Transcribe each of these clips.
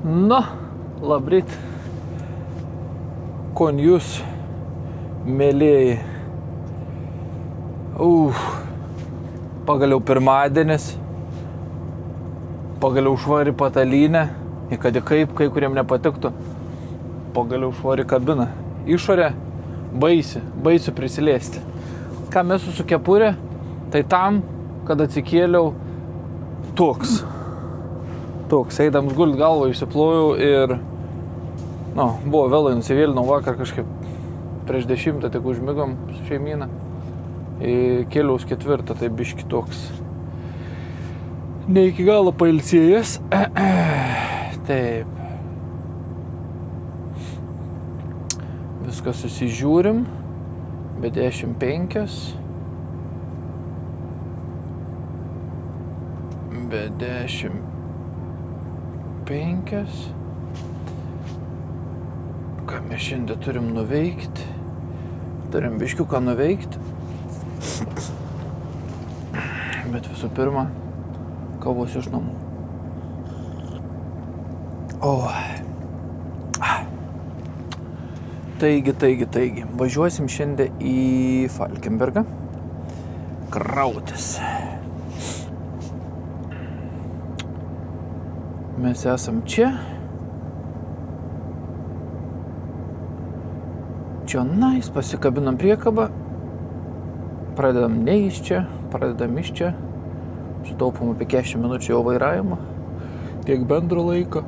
Na, labryt, kon jūs, mėlėjai. Pagaliau pirmadienis, pagaliau švari patalynė, kad į kaip, kai kuriem nepatiktų, pagaliau švari kabina. Išorė baisi prisiliesti. Ką mes su kepurė, tai tam, kad atsikėliau toks, eidams gult galvą išsiplojau ir, buvo vėlai nusivėlinau vakar kažkaip prieš 10 tik užmigom su šeimyna. Kėliaus 4, tai biški toks. Ne iki galo pailsėjęs. Taip. Viską susižiūrim. Be 15. Be 15. Ką mes šiandien turim nuveikti? Turim biškiuką nuveikti. Bet visų pirma, kavos iš namų. Taigi. Važiuosim šiandien į Falkenbergą. Krautis. Mes esam čia. Čionais pasikabinam priekabą. Pradedam ne iš čia, pradedam iš čia. Sutaupom apie 40 minučių jau vairavimą. Tiek bendro laiko.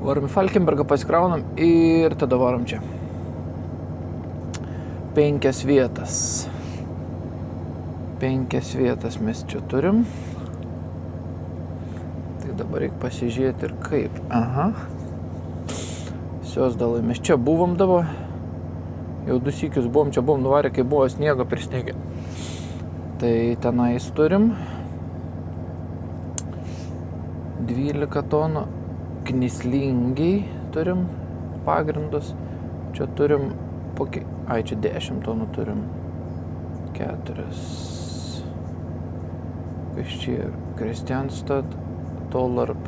Varom į Falkenbergą, pasikraunam ir tada varom čia. 5 vietas. 5 vietas mes čia turim. Tai dabar reikia pasižiūrėti ir kaip. Siosdalai, mes čia buvom dabar. Jau 2 sykius buvom, čia buvom nuvarę, kai buvo sniego prisniegę. Tai tenais turim 12 tonų, knislingiai turim pagrindus, čia turim, čia 10 tonų turim, 4, kas čia, Kristianstad, Tolarp,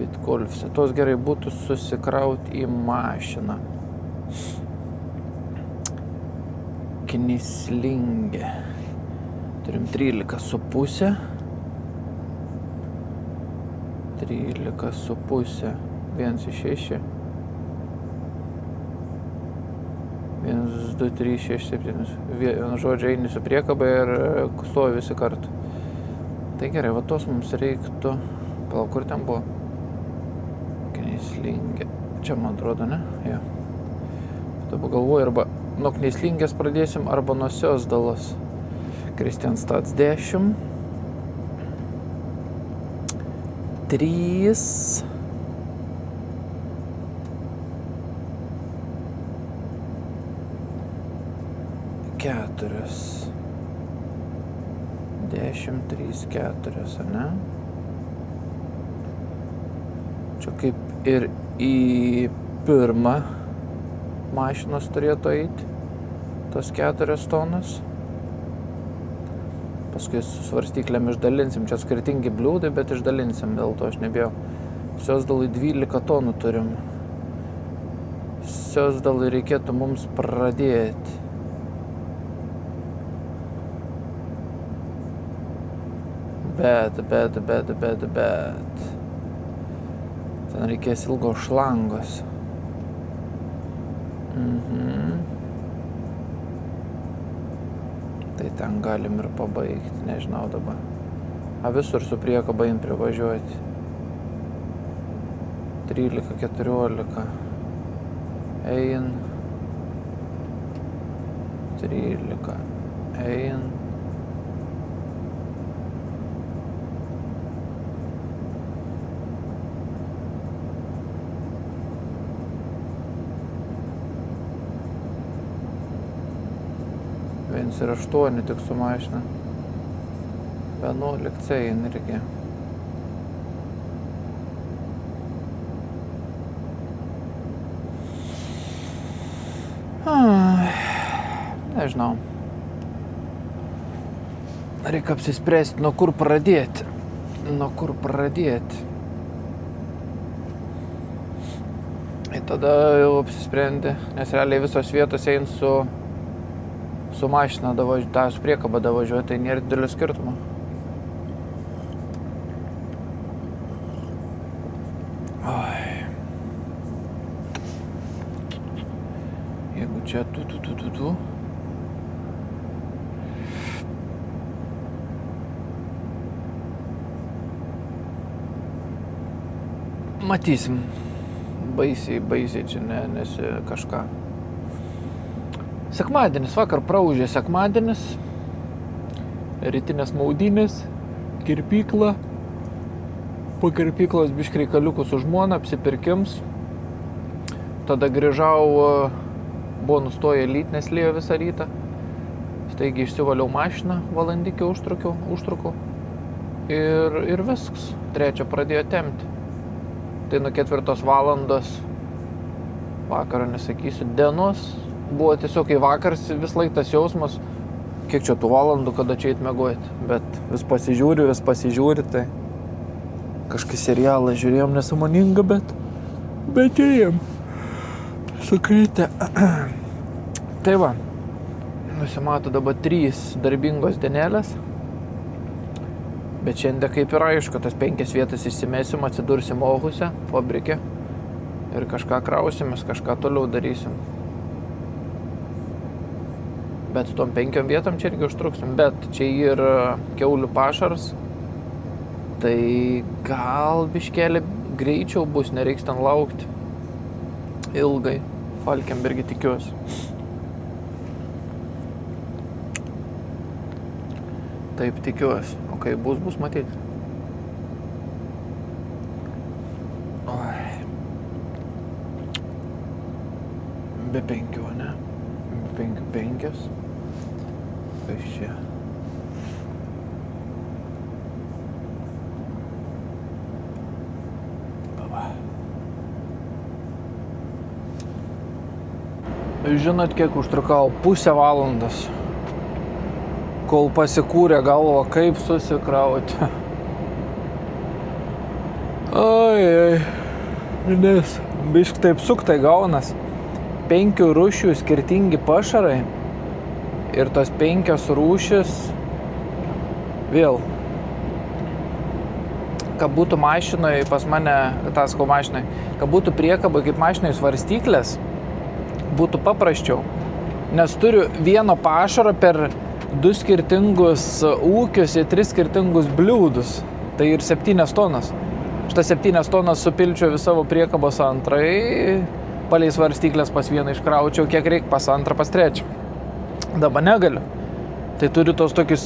Vitkolfse, tos gerai būtų susikrauti į mašiną. Knislingė. Turim 13,5. 13,5. 1,6. 1, 2, 3, 6, 7. Vienu žodžiu eini su priekaba ir stovi visi kartu. Tai gerai, va tos mums reiktų. Palauk, kur ten buvo? Knislingė. Čia man atrodo, ne? Jo. Dabar galvoju, arba nuo Knislingės pradėsim, arba nuo Siosdalos. Kristianstads 10. 3. 4. 10, 3, 4, ane? Čia kaip ir į pirmą mašinos turėtų eiti, tos 4 tonos. Paskui su svarstyklėm išdalinsim, čia skirtingi bliūdai, bet išdalinsim, dėl to aš nebijau. Siosdalai 12 tonų turim. Siosdalai reikėtų mums pradėti. Bet. Ten reikės ilgos šlangos. Tai ten galim ir pabaigti, nežinau dabar. Visur su priekaba jin privažiuoti. 13, 14. Ein. 13. Ein. Ir 8 tik su mašina. 11 eina irgi. Nežinau. Reikia apsispręsti, nuo kur pradėti. tada jau apsisprendė, nes realiai visos vietos eina su mašina, tą su priekaba davažiuoja, tai nėra didelio skirtumo. Jeigu čia tu. Matysim. Baisiai čia nesi kažką. Sekmadienis, vakar praūžė sekmadienis. Rytinės maudynės, kirpykla. Po kirpyklos biškį reikaliukus su žmona, apsipirkims. Tada grįžau, buvo nustoję lyt, nes lijo visą rytą. Staigiai išsivaliau mašiną, valandikį užtrukau. Ir viskas. 3 pradėjo tempti. Tai nuo 4 valandos, vakaro nesakysiu, dienos, buvo tiesiog kai vakaras vis laik tas jausmas, kiek čia tų valandų, kada čia įtmegojti, bet vis pasižiūri, tai kažkai serialą žiūrėjom nesąmoningą, bet žiūrėjom, sukritę. Tai va, nusimato dabar 3 darbingos dienelės. Bet šiandien kaip ir aišku, tas 5 vietas išsimesim, atsidursim Ohuse, fabrike ir kažką krausimės, kažką toliau darysim. Bet su tom 5 vietom čia irgi užtruksim, bet čia ir kiaulių pašaras, tai gal biškelį greičiau bus, nereiks ten laukti ilgai, Falkenbergi tikiuosi. Taip tikiuosi. O kai bus matyti. Be 5, ne? Be 5. Kas čia? Žinot, kiek užtrukau? Pusę valandos. Kol pasikūrė galvą, kaip susikrauti. Nes bišk taip suktai gaunas. 5 rūšių skirtingi pašarai ir tos 5 rūšis vėl. Kad būtų mašinoje pas mane, kad būtų priekaba kaip mašinoje svarstyklės, būtų paprasčiau. Nes turiu vieno pašaro per 2 skirtingus ūkius ir 3 skirtingus bliūdus. Tai ir 7 tonas. Šitą 7 tonas supilčiau į savo priekabos antrai, palei svarstyklės pas vieną iškraučiau, kiek reikia pas antrą, pas trečią. Dabar negaliu. Tai turiu tos tokius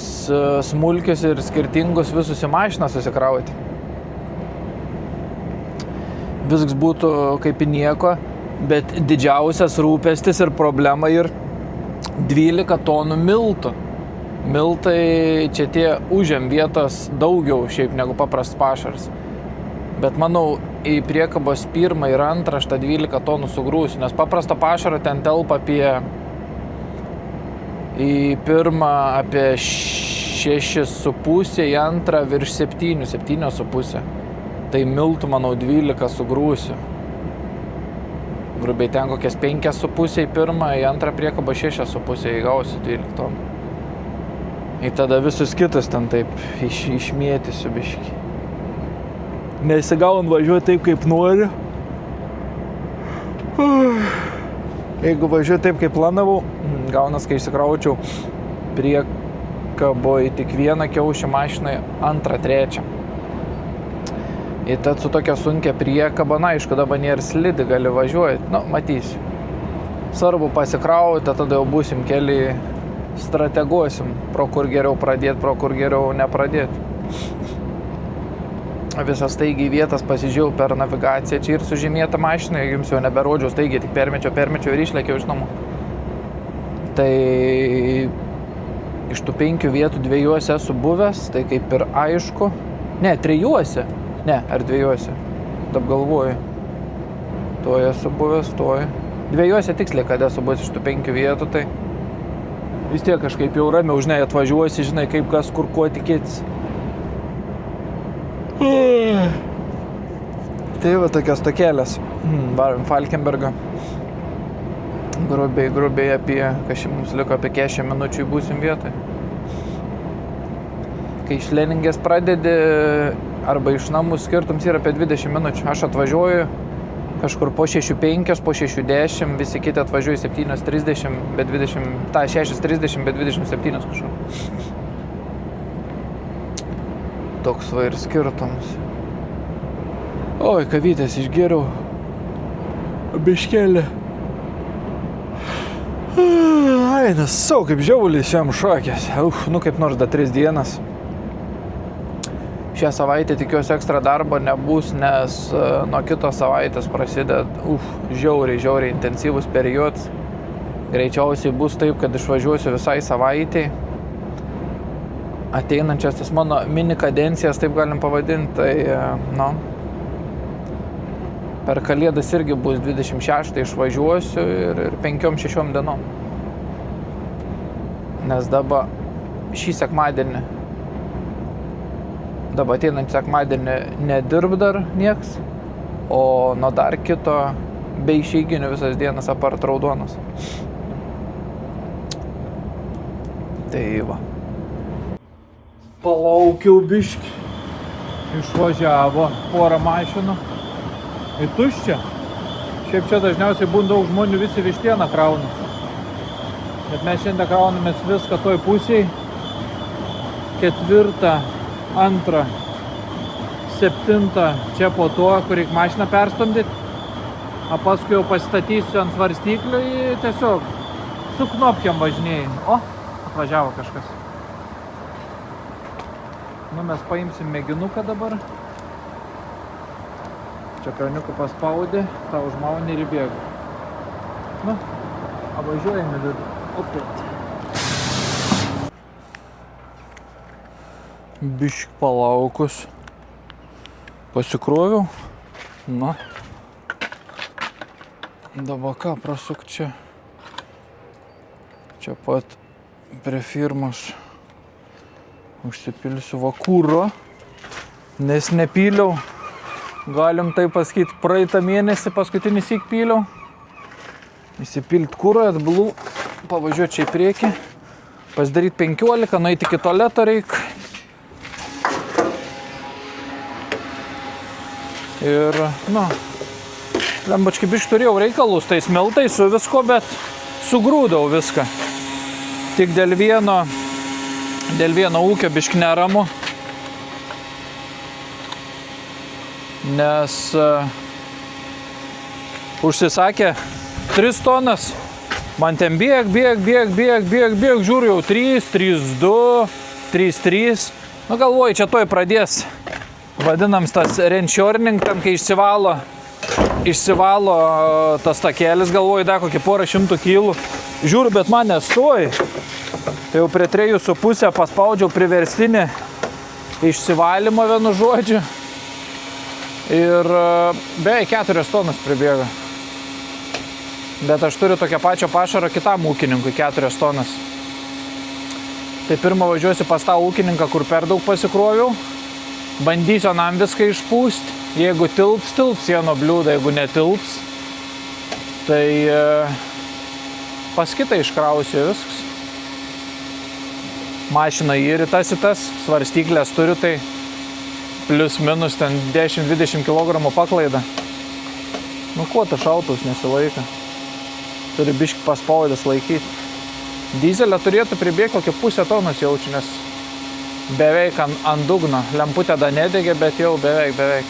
smulkius ir skirtingus visus į mašiną susikrauti. Viskas būtų kaip į nieko, bet didžiausias rūpestis ir problema ir 12 tonų miltų. Miltai čia tie užėm vietos daugiau šiaip negu paprastas pašaras. Bet manau, į priekabos 1 ir 2 aš tą 12 tonų sugrūsiu, nes paprasto pašaro ten telpa į 1 apie 6,5, į 2 virš 7,5. Tai miltų, manau, 12 sugrūsiu. Grubiai ten kokias 5,5 į 1, į 2 priekabą 6,5 įgausiu 12 tonų. Ir tada visus kitus ten taip išmėtysiu biškį. Nesigaun važiuoti taip, kaip noriu. Jeigu važiuoju taip, kaip planavau, gaunas, kai išsikraučiau priekaboje tik 1 kiaušį mašinai, 2, 3. Ir tad su tokia sunkia priekaba, na, aišku, dabar nėra slidi, gali važiuoti, matysiu. Svarbu pasikrauti, tada jau būsim keli strateguosim, pro kur geriau pradėti, pro kur geriau nepradėti. Visas staigiai vietas pasižiūrėjau per navigaciją, čia ir sužymėta mašina, jums jau neberodžiau, staigiai tik permečiau ir išlėkiau iš namų. Tai iš tų 5 vietų 2 esu buvęs, tai kaip ir aišku. Ne, 3. Ne, ar 2. Taip galvoju. Tuo esu buvęs, tuo. 2 tiksliai, kad esu buvęs iš tų 5 vietų, tai vis tiek kažkaip jau ramiau, žinai, atvažiuosi, žinai, kaip kas, kur, ko tikėtis. Tai va tokios tokėlės. Varom Falkenbergą. Grubiai apie, kažkaip mums liko apie 40 minučių būsim vietoj. Kai iš Leningės pradedi, arba iš namų skirtums yra apie 20 minučių. Aš atvažiuoju kažkur po 6:05, po 6:10, visi kiti atvažiuoju 7:30, bet 6:30, bet 27 kažkur. Toks va ir skirtumas. Oi, kavytės išgėriau. Biškelį. Ai, nesau, kaip žiaulis jam šokės. Nu kaip nors da 3 dienas. Šią savaitę tikiuosi ekstra darbo nebus, nes nuo kitos savaitės prasideda žiauriai intensyvus periodas. Greičiausiai bus taip, kad išvažiuosiu visai savaitei. Ateinančias tas mano mini kadencijas, taip galim pavadinti, tai per Kalėdas irgi bus 26 išvažiuosiu ir 5-6 dienom. Nes dabar šį sekmadienį, dabar ateinant sekmadienį nedirb dar nieks, o nuo dar kito be išeiginių visas dienas apart raudonas. Tai va. Palaukiau biškį. Išvažiavo porą mašinų. Į tuščią. Šiaip čia dažniausiai būna daug žmonių, visi vištieną krauna. Bet mes šiandien kraunamės viską toj pusėj. 4, 2, 7 čia po to, kur reikia mašiną perstumdyti. O paskui jau pasistatysiu ant svarstyklių į tiesiog su knopkiam važinėjai. O, atvažiavo kažkas. Nu, mes paimsim mėginuką dabar. Čia kraniuką paspaudė, tą užmaunį ir įbėgo. Nu, apvažiuojame vidų. Opet. Bišk palaukus. Pasikroviau. Na. Dabar ką prasuk čia. Čia pat prie firmos. Užsipilsiu vakūro. Nes nepyliau. Galim tai pasakyti, praeitą mėnesį paskutinį syk pyliau. Įsipilt kūro, atbulų, pavažiuoti čia į priekį. Pasidaryti 15, nueiti iki tualeto reik. Ir, lembačkai biškai turėjau reikalus, tai smeltai su visko, bet sugrūdau viską. Tik dėl vieno ūkio biškai neramu. Nes užsisakė 3 tonas, man ten bėg, žiūriu jau 3, 3-2, 3-3. Nu galvoju, čia toj pradės, vadinams tas renšioring, tam kai išsivalo tas takėlis, galvoju, da kokį porą 100 kilų. Žiūriu, bet man nestoji. Tai jau prie 3,5 paspaudžiau priverstinį išsivalymą vienu žodžiu. Ir beveik 4 tonas pribėga. Bet aš turiu tokią pačią pašarą kitam ūkininkui, 4 tonas. Tai pirmą važiuosiu pas tą ūkininką, kur per daug pasikroviau. Bandysiu nam viską išpūsti. Jeigu tilps vieno bliūdą, jeigu netilps, tai pas kitą iškrausiu viskas. Mašina įritas į tas, svarstyklės turiu, tai plius minus ten 10-20 kg paklaida. Nu kuo ta šautus nesilaika. Turi biškį paspaudęs laikyti. Dizelę turėtų pribėgti kokią 0,5 tonos jaučiu, nes beveik ant dugno. Lemputė da nedegė, bet jau beveik.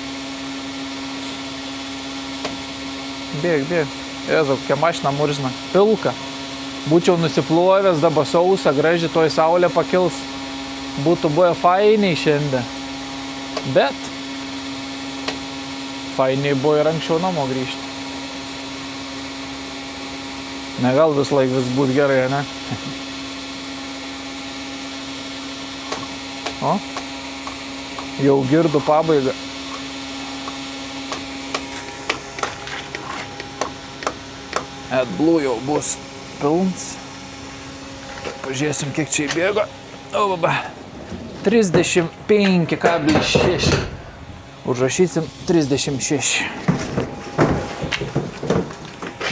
Bėg. Jezu, kokia mašina murzina. Pilka. Būčiau nusiplovęs, dabar sausa, graži, toj saulė pakils. Būtų buvę fainiai šiandien. Bet fainiai buvo ir anksčiau namo grįžti. Ne, gal vis laik vis būt gerai, ne? O, jau girdu pabaigą. AdBlue jau bus pilns. Pažiūrėsim, kiek čia įbėgo. 35,6. Užrašysim 36.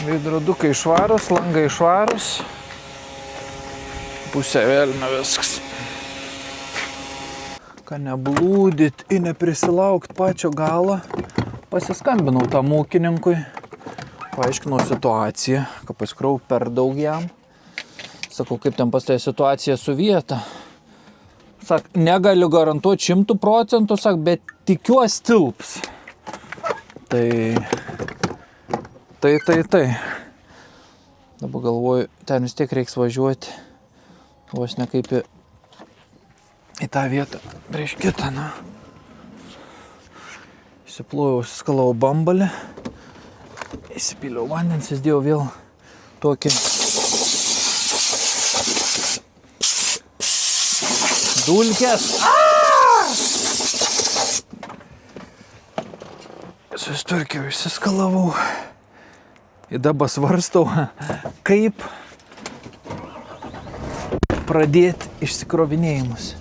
Veidrodukai švarus, langai švarus. Pusė vėlina viskas. Ką neblūdit ir neprisilaukt pačio galo. Pasiskambinau tam ūkininkui. Paaiškinau situaciją, kad paskrau per daug jam. Sakau, kaip ten pas tai situacija su vieta. Sak, negaliu garantuoti 100%, sak, bet tikiuosi tilps. Tai. Dabar galvoju, ten vis tiek reiks važiuoti. Vos ne kaip į tą vietą prieš kitą, na. Įsiplojau, skalau bambalį. Įsipyliau vandens, įsidėjau vėl tokį dulkės. Susitvarkiau, išsiskalavau. Ir dabar svarstau, kaip pradėti išsikrovinėjimus.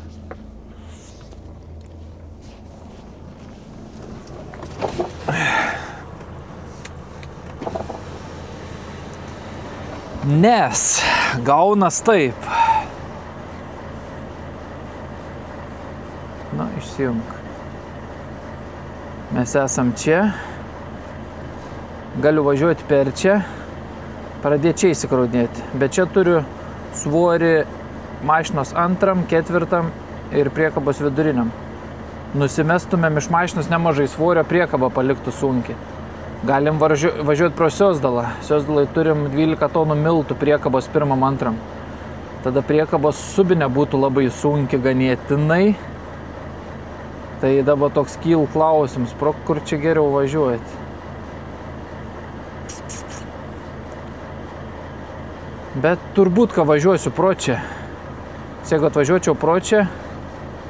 Nes gaunas taip. Na, išsijunk. Mes esam čia. Galiu važiuoti per čia. Pradėti čia įsikraudinėti. Bet čia turiu svorį mašinos 2, 4 ir priekabos viduriniam. Nusimestumėm iš mašinos nemažai svorio, priekabą paliktų sunkiai. Galim važiuoti pro Siosdalą. Siosdalai turim 12 tonų miltų priekabos 1, 2. Tada priekabos subinė būtų labai sunki ganėtinai. Tai dabar toks kyl klausimas, pro kur čia geriau važiuoti. Bet turbūt, kad važiuosiu pro čia. Jeigu atvažiuočiau pro čia,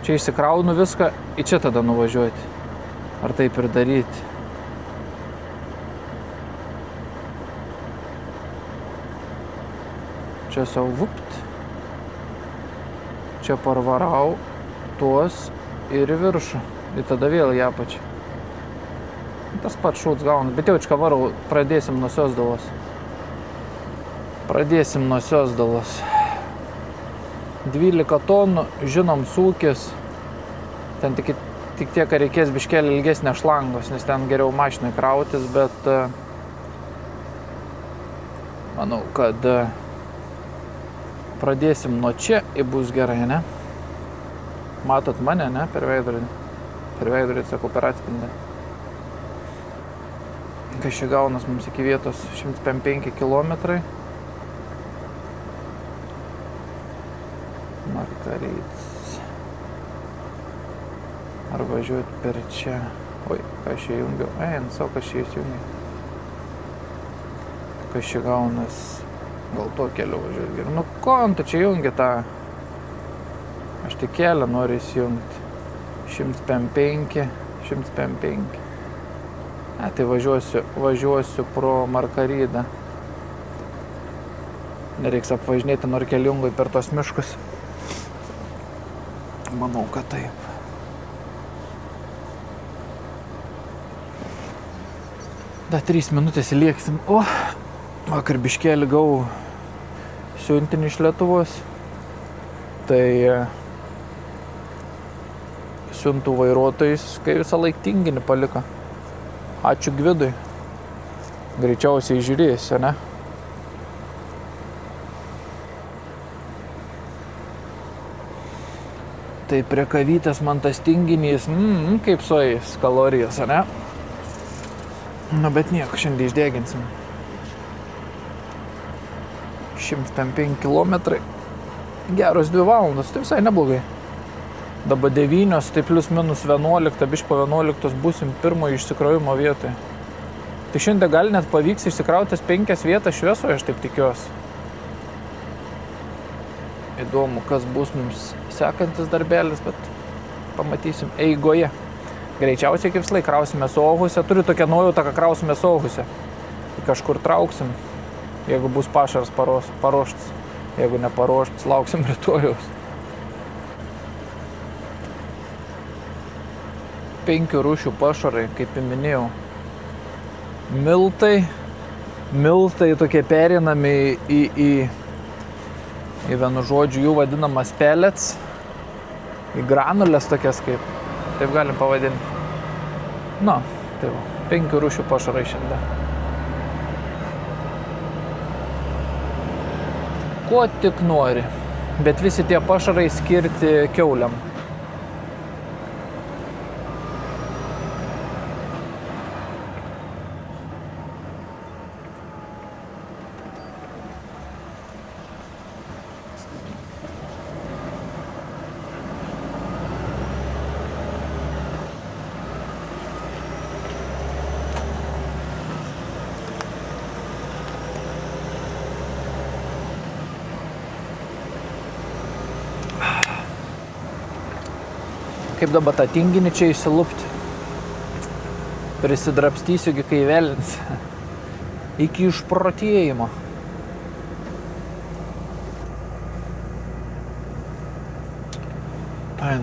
čia išsikraunu viską, į čia tada nuvažiuoti. Ar taip ir daryti? Čia savo vupt. Čia parvarau tuos ir į viršų. Ir tada vėl į apačią. Tas pats šūts gauna. Bet jau čia varau, pradėsim nuo Siosdalos. Pradėsim nuo Siosdalos. 12 tonų, žinom, sūkis. Ten tik tiek, kad reikės biškelį ilgesnė šlangos, nes ten geriau mašinai krautis, bet manau, kad pradėsim nuo čia ir bus gerai, ne? Matot mane, ne? Per veidrodį. Per veidrodį, sakau, per atspindę. Kas čia gaunas mums iki vietos 105 kilometrai. Markarytis. Ar važiuoti per čia? Oi, ką aš čia jungiau? Savo, kas čia įsijungiau. Kas čia gaunas? Gal tuo keliu važiuoti geriau. Nu, ko tu čia jungi tą? Aš tik kelią noriu įsijungti. 105. Tai važiuosiu pro Markarydą. Nereiks apvažinėti Norkeliungui per tos miškus. Manau, kad taip. Da 3 minutės įlieksim. O, vakar biškelį gavau siuntinį iš Lietuvos. Tai siuntų vairuotojais, kai visą laik tinginį paliko. Ačiū Gvidui. Greičiausiai žiūrėsiu, ne? Tai prie kavytės man tas tinginys, kaip sueis kalorijos, ne? Nu, bet nieko, šiandien išdeginsim. 105 kilometrai. Geros 2 valandos, tai visai neblogai. Dabar 9, tai plus minus 11, biško 11 būsim pirmojo išsikrovimo vietoje. Tai šiandien gal net pavyks išsikrautis 5 vietas šviesoje, aš taip tikiuosi. Įdomu, kas bus mums sekantis darbelis, bet pamatysim eigoje. Greičiausiai kaip slai krausime Sohuse. Turiu tokią nuojautą, kad krausime Sohuse. Kažkur trauksim, jeigu bus pašaras paruoštas. Jeigu neparuoštas, lauksim rytojaus. 5 rūšių pašarai, kaip minėjau. Miltai tokie perinami į vienu žodžiu jų vadinamas pellets, į granulės tokias kaip, taip galim pavadinti. Na, tai va, 5 rūšių pašarai šiandien. Ko tik nori, bet visi tie pašarai skirti kiauliam. Kaip dabar tą tinginį čia išsilupti. Prisidrapstysiu, kai velins. Iki išprotėjimo.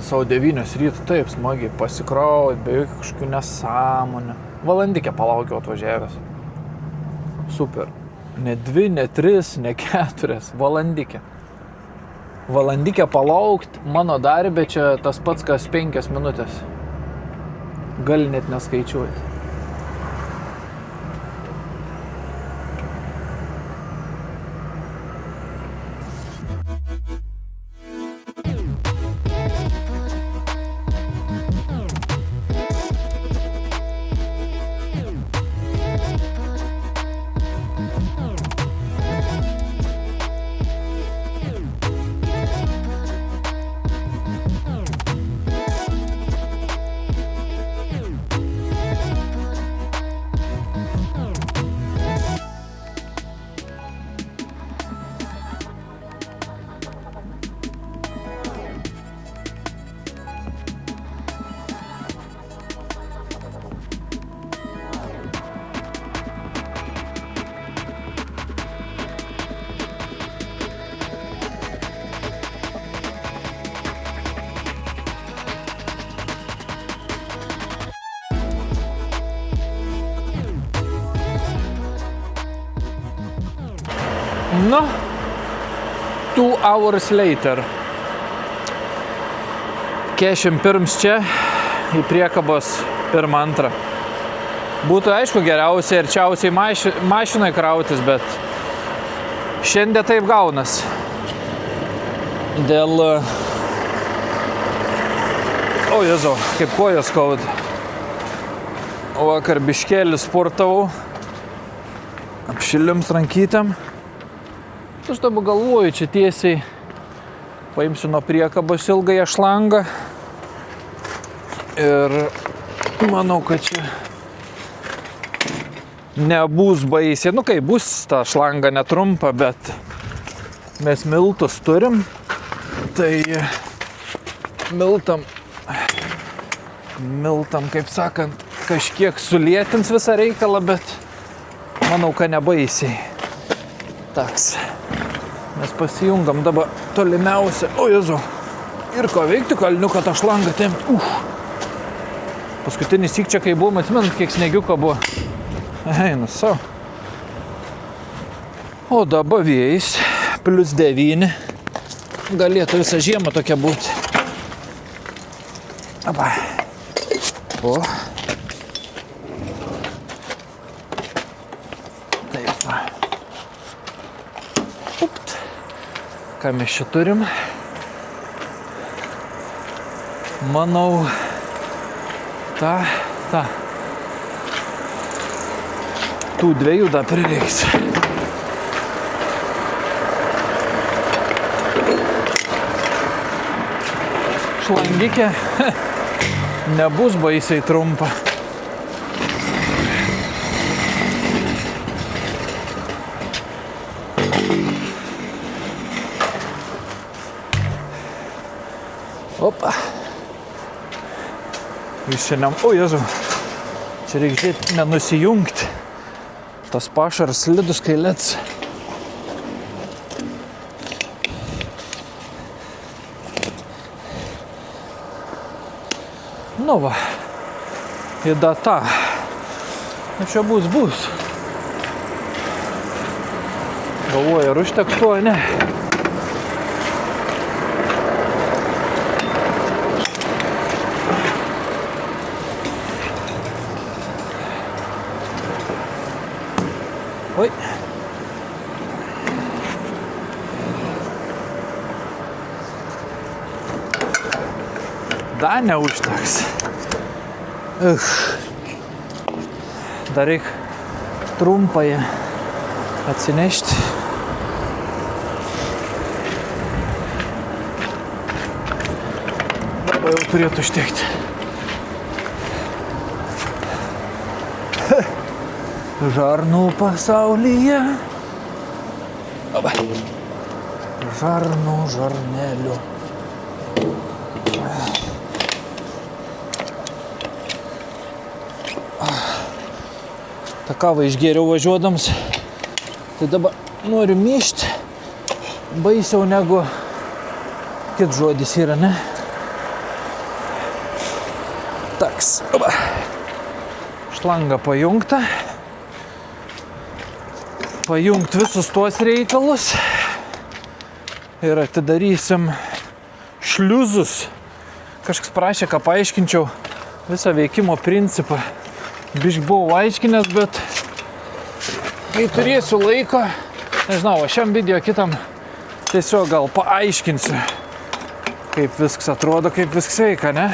Savo 9 ryto taip smagiai pasikraut, be kažkokių nesąmonę. Valandikę palaukiau atvažiavęs. Super. Ne 2, ne 3, ne 4. Valandikę. Valandikę palaukt mano darbė čia tas pats, kas 5 minutės. Gali net neskaičiuoti. Nu, 2 hours later. Kešim pirms čia į priekabos 1-2. Būtų aišku geriausiai arčiausiai mašinai krautis, bet šiandien taip gaunas. Dėl... O Jėzau, kaip kojas skauda. Vakar biškėlį sportavau. Apšilims rankytėm. Aš dabar galvoju, čia tiesiai paimsiu nuo priekabos ilgąją šlangą ir manau, kad čia nebus baisiai. Nu, kai bus ta šlanga netrumpa, bet mes miltus turim, tai miltam, kaip sakant, kažkiek sulėtins visą reikalą, bet manau, kad nebaisiai. Taks. Mes pasijungam dabar tolimiausia. O Jėzu. Ir ko veikti, kalniuką tą šlangą tempt. Paskutinis syk čia, kai buvom, atsimint, kiek sniegiuko buvo. Einu savo. O dabar vėjais. +9. Galėtų visą žiemą tokia būti. Aba. O. Taip. Ką mes čia turim? Manau, tų 2 dar prireiks. Šlangikė nebus baisiai trumpa. Opa. Vis šiandien, o Jėzu, čia reikia žiūrėti, nenusijungti. Tas pašaras slidus kailets. Nu va, į datą. Nu, čia bus. Galvoju, ar užteks to, ne? Oi. Dar neužteks. Dar reik trumpai atsinešti. Dabar jau turėtų užtekti. Žarnų pasaulyje. Žarnų žarnelių. Ta kava išgėriau važiuodams. Tai dabar noriu myšti. Baisiau negu kit žodis yra, ne? Taks. Šlanga pajungta. Pajungt visus tuos reikalus. Ir atidarysim šliuzus. Kažkas prašė, ką paaiškinčiau visą veikimo principą. Bišk buvau aiškinęs, bet kai turėsiu laiko, nežinau, šiam video kitam tiesiog gal paaiškinsiu, kaip viskas atrodo, kaip viskas veikia, ne?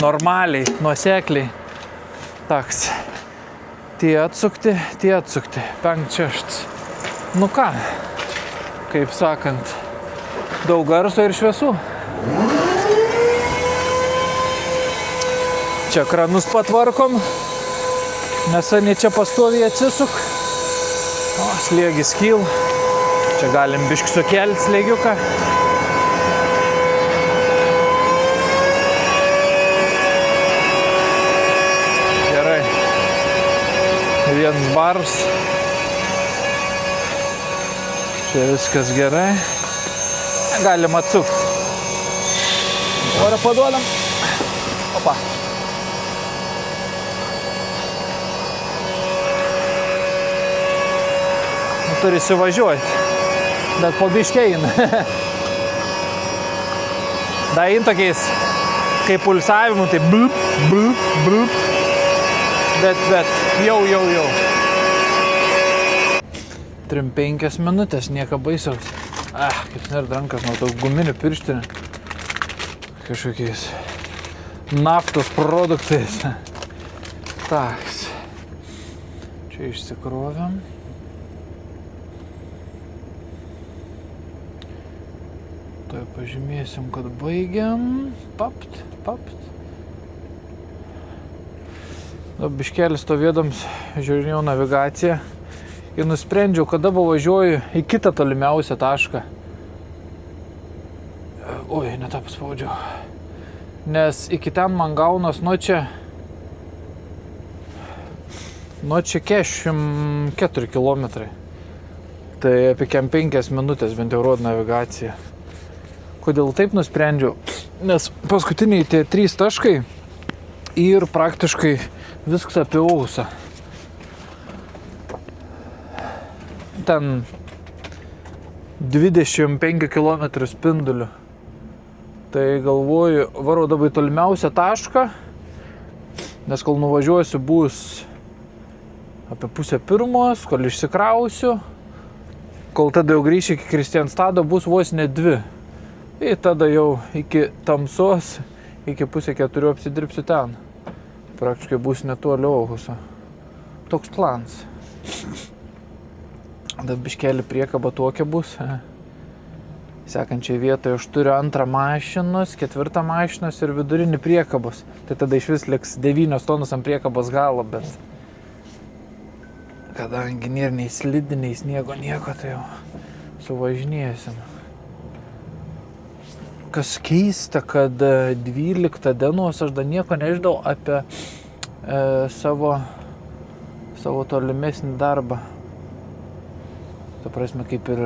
Normaliai, nuosekliai. Taks. Tie atsukti. 5-6. Nu ką, kaip sakant, daug garso ir šviesų. Čia kranus patvarkom. Nesani čia pastoviai atsisuk. O, slėgis kyl. Čia galim biškį sukelti slėgiuką. Gerai. Vienas baras. Čia viskas gerai. Galim atsukti. Orą paduodam. Opa. Turi įsivažiuoti, bet po biškį eina. Da eina tokiais, kaip pulsavimu, tai blup. Bet, jau. 3-5 minutės, nieko baisaus. Kaip nėra rankas nuo to guminių pirštinių. Kažkokiais naftos produktais. Taks. Čia išsikrovėm. Tai pažymėsim, kad baigiam. Papt. Biškelis stovėdams žiūrinėjau navigaciją ir nusprendžiau, kada važiuoju į kitą tolimiausią tašką. Oi, ne tą paspaudžiau. Nes iki ten man gaunas nuo čia 44 kilometrai. Tai apie 5 minutės bent jau rodo navigacija. Kodėl taip nusprendžiau? Nes paskutiniai tie 3 taškai ir praktiškai viskas apie Ausą. Ten 25 km spinduliu. Tai galvoju, varau dabar į tolimiausią tašką, nes kol nuvažiuosiu bus apie 12:30, kol išsikrausiu, kol tada jau grįšiu iki Kristianstado bus vos ne 2. Ir tada jau iki tamsos, iki 3:30 apsidirbsiu ten. Praktiškai bus netoli Auguso. Toks plans. Dabar biškelį priekaba tokia bus. Sekančiai vietoje aš turiu 2 mašinos, 4 mašinos ir vidurinį priekabos. Tai tada iš vis liks 9 tonus ant priekabos galo, bet kadangi nėra nei slidiniai sniego nieko, tai jau suvažinėsim. Kas keista, kad 12 dienos aš dar nieko nežinau apie savo tolimesnį darbą. Ta prasme, kaip ir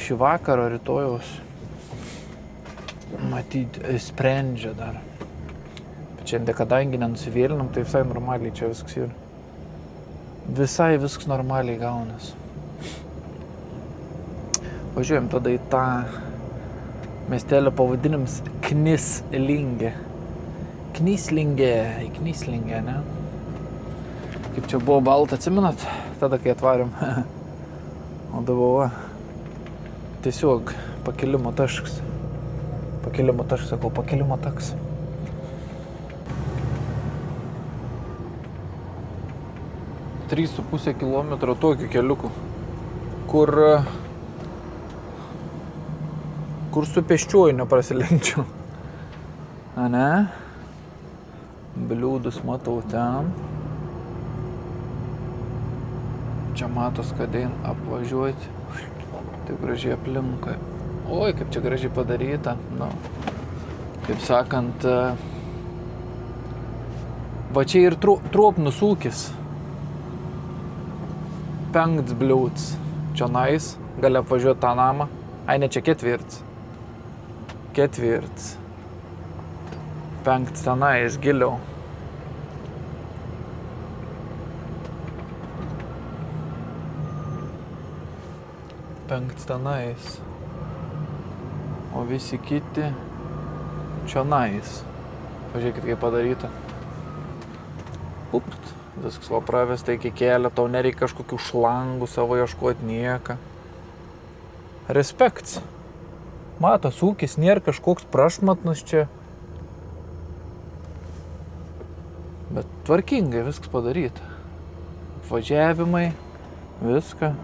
šį vakarą, rytojaus, matyt, sprendžia dar. Čia, kadangi nenusivėlinam, tai visai normaliai čia viskas yra. Visai viskas normaliai gaunas. Važiuojam tada į tą miestelio pavadinimas Knyslingė. Knyslingė, ne? Kaip čia buvo balta, atsimenat? Tada, kai atvarėm. O dabar tiesiog pakilimo taškas. Pakilimo taks. Trys su pusė kilometro tokiu keliuku, kur su pėsčiuoju neprasilenkčiau. A ne? Bliūdus matau ten. Čia matos, kad ein apvažiuoti. Taip gražiai aplinkai. Oi, kaip čia gražiai padaryta. Nu, kaip sakant, va čia ir Truopnus ūkis. 5 bliūds. Čia nais, gali apvažiuoti tą namą. Ai, ne, čia 4. 5 tenais giliau. Tenais. O visi kiti čia nais. Pažiūrėkit, kaip padaryta. Upt. Viskas va pravesta iki kelio, tau nereikia kažkokių šlangų savo ieškoti nieką. Respekts. Matos, ūkis nėra kažkoks prašmatnus čia. Bet tvarkingai viskas padaryta. Apvažiavimai, viską.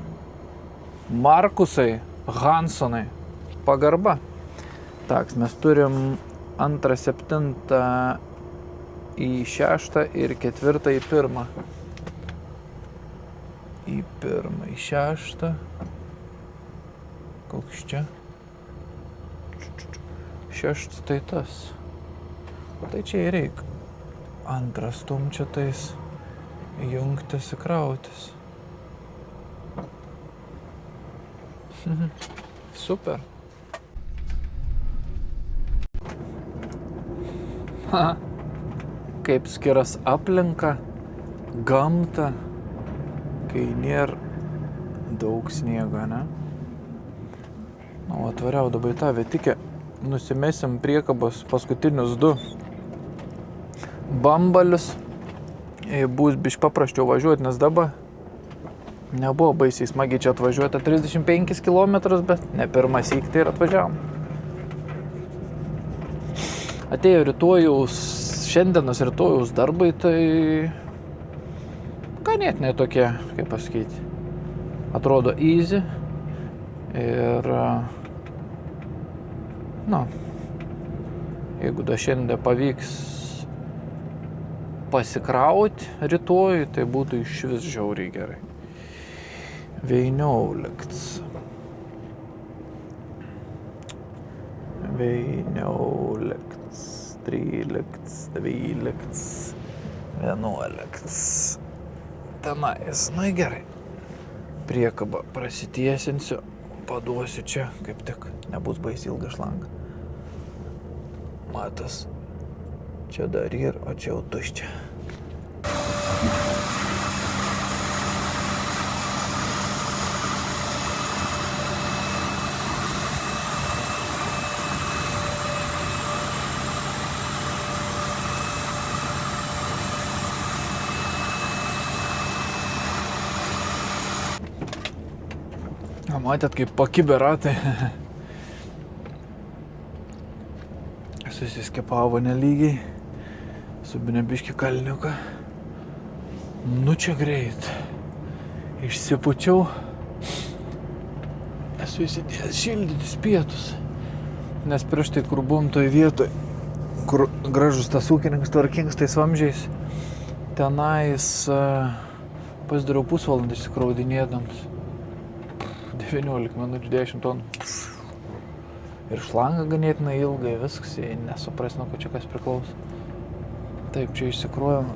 Markusai, Hansonai, pagarba. Tak, mes turim 2.7 į 6 ir 4 į 1. Į 1, į 6. Koks čia? 6 tai tas. Tai čia ir reik. 2 stumčia tais jungtis įkrautis. Super. Kaip skiras aplinka, gamta, kai nėra daug sniego, ne? O atvariau dabar į tą vietikę, nusimesim priekabos paskutinius 2 bambalius. Bus biškai paprasčiau važiuoti, nes dabar nebuvo baisiai smagiai čia atvažiuoti 35 km, bet ne pirmą sykį ir atvažiavom. Atėjo rytojaus, šiandienos rytojaus darbai, tai ganėtinai tokie, kaip pasakyti, atrodo easy ir, jeigu da šiandien pavyks pasikrauti rytoj, tai būtų iš vis žiauriai gerai. 19, 13, 12, 11. Tenais, gerai. Priekabą prasitiesinsiu, paduosiu čia, kaip tik, nebus baisiai ilga šlanga. Matas, čia dar ir, o čia jau tuščia. Matėt, kaip pakibė ratai. Susiskepavo nelygiai. Subinė biškį kalniuką. Nu čia greit. Išsipučiau. Esu įsidėjęs šildytis pietus. Nes prieš tai, kur buvom toj vietoj, kur gražus tas ūkininkas tvarkingas tais vamzdžiais, tenais pasidariau pusvalandį išsikraudinėdams. 19 minučių 10 tonų. Ir šlanga ganėtinai ilgai, viskas, nesupras, nuo ko čia kas priklauso. Taip, čia išsikruojam.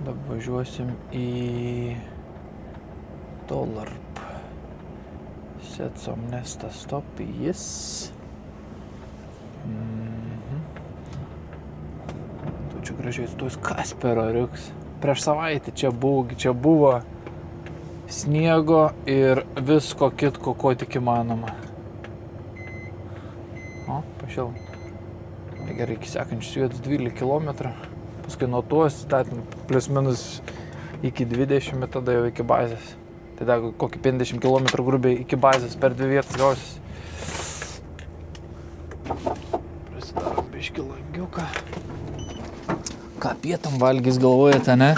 Dabar važiuosim į Tolarp. Set som nästa stopp, yes. Tu čia gražiai su tos Kaspero riuks. Prieš savaitę čia buvo sniego ir visko kitko, ko tik įmanoma. O, pašil. Gerai, iki sekančius vietos 12 km. Paskui nuo tuos statėm plius minus iki 20, tada jau iki bazės. Tai dar kokį 50 km grubiai iki bazės per 2 vietas gausis. Prasidarom biškį langiuką. Ką pietam valgys galvojate, ne?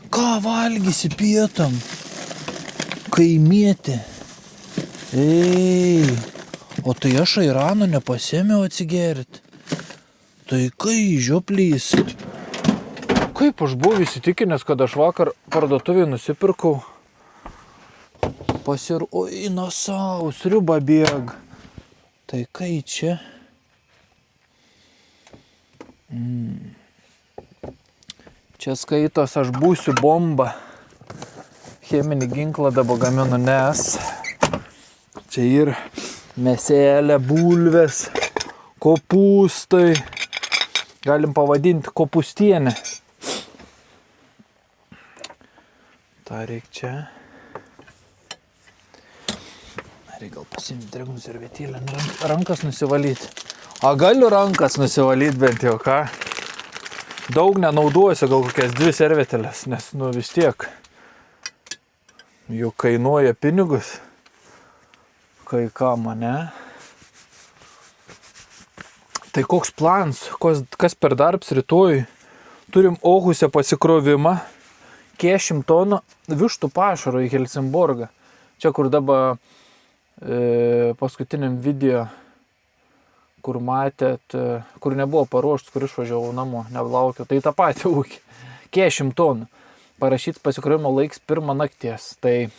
Ką valgysi pietam? Kaimietė. Ei, o tai aš airano nepasėmiau atsigerti. Tai kai žioplys. Kaip aš buvau įsitikinęs, kad aš vakar parduotuvėje nusipirkau oi, nasau, sriuba bėg. Tai kai čia? Čia skaitos, aš būsiu bomba. Cheminį ginklą dabar gaminu, nes čia ir mėselė, bulvės, kopūstai. Galim pavadinti kopūstienę. Ta reik čia. Reikia gal pasimti drėgnų servetėlę, rankas nusivalyti. A, galiu rankas nusivalyti bent jau, ką? Daug nenauduosiu, gal kokias 2 servetėlės, nes, vis tiek juk kainuoja pinigus. Kai ką mane. Tai koks plans, kas per darbs rytoj? Turim Ohuse pasikrovimą, 40 tonų vištų pašaro į Helsingborgą. Čia, kur dabar paskutiniam video, kur matėt, kur nebuvo paruoštas, kur išvažiavau namo, nelaukiau, tai tą patį ūkį. 40 tonų. Parašytas pasikrovimo laiks 1 nakties. Tai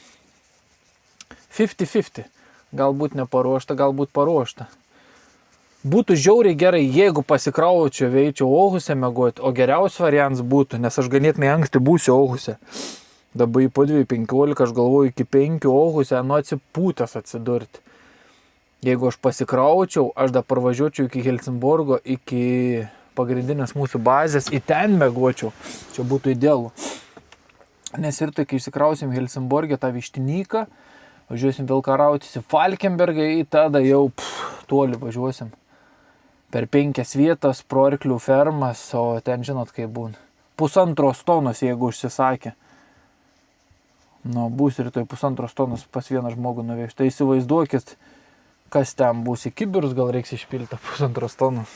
50-50. Galbūt neparuošta, galbūt paruošta. Būtų žiauriai gerai, jeigu pasikraučiau, veičiau Ohuse mėgoti, o geriausias variantas būtų, nes aš ganėtinai anksti būsiu Ohuse. Dabar po 2:15, aš galvoju, iki 5 Ohuse, atsipūtęs atsidurti. Jeigu aš pasikraučiau, aš dar parvažiuočiau iki Helsingborgo, iki pagrindinės mūsų bazės, į ten mėgočiau. Čia būtų idealu. Nes ir tai, kai išsikrausim Helsingborgė tą vištinyką, važiuosim vėl karautis į Falkenbergą, į tada jau toli važiuosim. Per 5 vietas, pro arklių fermas, o ten žinot, kaip būna. 1,5 tonos, jeigu užsisakė. Bus rytoj 1,5 tonos pas vieną žmogų nuvežti. Tai įsivaizduokit, kas ten bus. Į kibirus gal reiks išpilti 1,5 tonos.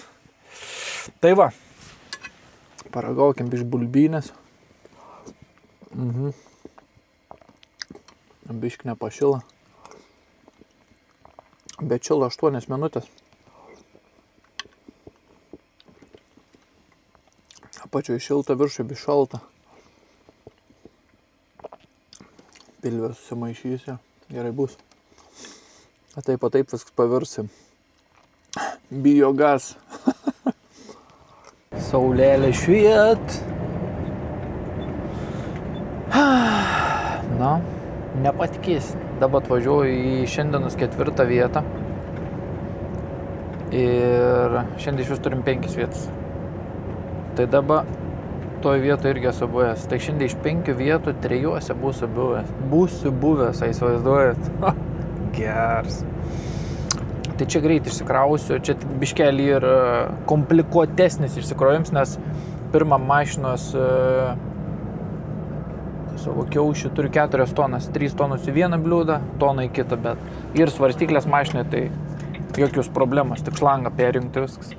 Tai va, paragaukim iš bulbynės. Bišk nepašila. Bet šila 8 minutės. Apačioje šilta, viršui bi šalta. Pilvė susimaišysi, gerai bus. A taip viskas pavirsim. Biogas. Saulėlė šviet. Na, nepatikės. Dabar atvažiuoju į šiandienos 4 vietą. Ir šiandien iš vis turim 5 vietas. Tai dabar toj vietoje irgi esu buvęs. Tai šiandien iš 5 vietų 3 būsiu buvęs. Būsiu buvęs, įsivaizduojat. Geras. Tai čia greit išsikrausiu. Čia biškelį ir komplikuotesnis išsikrovims, nes pirmą mašinos savo kiaušį turiu 4 tonas. 3 tonus į vieną bliūdą, toną į kitą, bet ir svarstyklės mašinai, tai jokios problemas, tik šlangą perjungti viskas.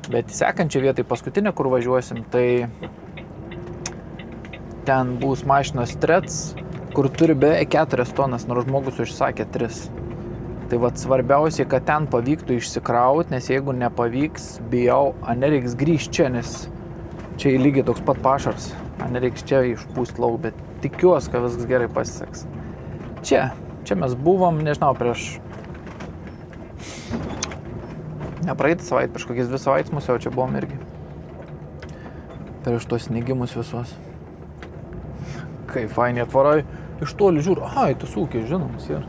Bet į sekančią vietą, paskutinę, kur važiuosim, tai ten bus mašinos Strets, kur turi beveik 4 tonas, nors žmogus užsakė 3. Tai vat svarbiausiai, kad ten pavyktų išsikrauti, nes jeigu nepavyks, bijau, nereiks grįžti čia, nes čia lygiai toks pat pašars. Nereiks čia išpūsti lauk, bet tikiuosi, kad viskas gerai pasiseks. Čia mes buvom, nežinau, prieš nepraeitą savaitę, prieš kokias 2 savaitės mūsų jau čia buvom irgi. Prieš tos snigimus visos. Kai fainiai atvarai, iš toli žiūri, tas ūkis žinomas yra.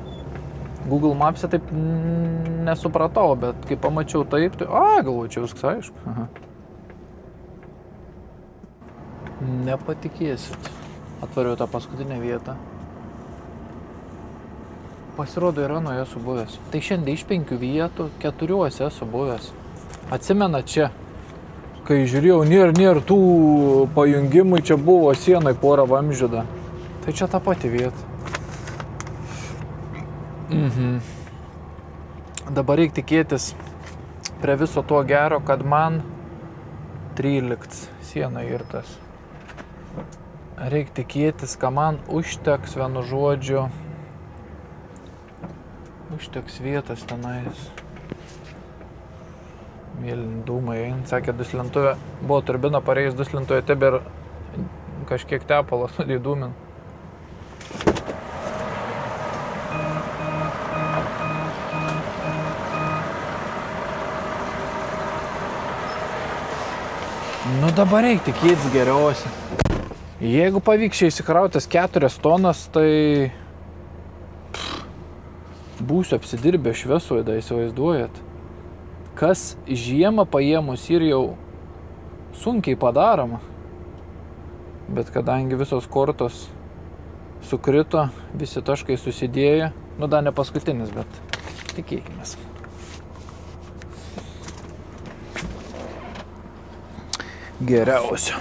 Google Maps'e taip nesupratau, bet kai pamačiau taip, tai, galvoju, čia viskas aišku. Aha. Nepatikėsit. Atvariau tą paskutinę vietą. Pasirodo, yra nuo esu buvęs. Tai šiandien iš 5 vietų 4 esu buvęs. Atsimena čia, kai žiūrėjau, nėr tų pajungimų, čia buvo sienai porą vamzdžių. Tai čia ta pati vieta. Dabar reikia tikėtis prie viso to gero, kad man 13 siena irtas. Reikia tikėtis, kad man užteks, vienu žodžiu, užteks vietas tenais. Mėlyni dūmai, sakė, duslintuvė, buvo turbina pareis, duslintuvė tebėr kažkiek tepalas įdūmin. Nu dabar reikia tikėtis geriausia. Jeigu pavyks čia įsikrautas 4 tonas, tai būsiu apsidirbę šviesuodą, įsivaizduojat. Kas žiemą paėmus ir jau sunkiai padaroma. Bet kadangi visos kortos sukrito, visi taškai susidėjo, nu dar ne paskutinis, bet tikėkimės. Geriausia.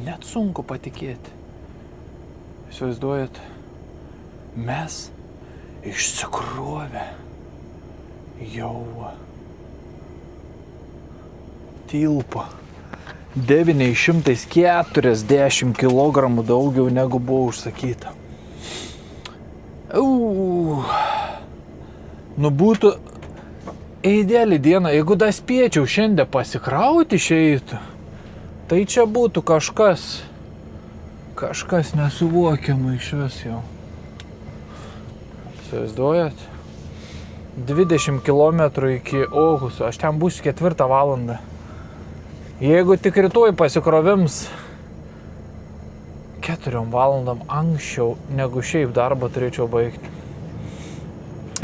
Net sunku patikėti. Įsivaizduojat, mes išsikrovę jau tilpo 940 kg daugiau negu buvo užsakyta. Nu būtų ideali diena, jeigu dar spėčiau šiandien pasikrauti išeitų, tai čia būtų kažkas nesuvokiama išvis jau. Įsivaizduojat? 20 km iki Ohuso, aš ten būsiu 4 valandą. Jeigu tik rytoj pasikrovims 4 valandam anksčiau, negu šiaip darbą turėčiau baigti.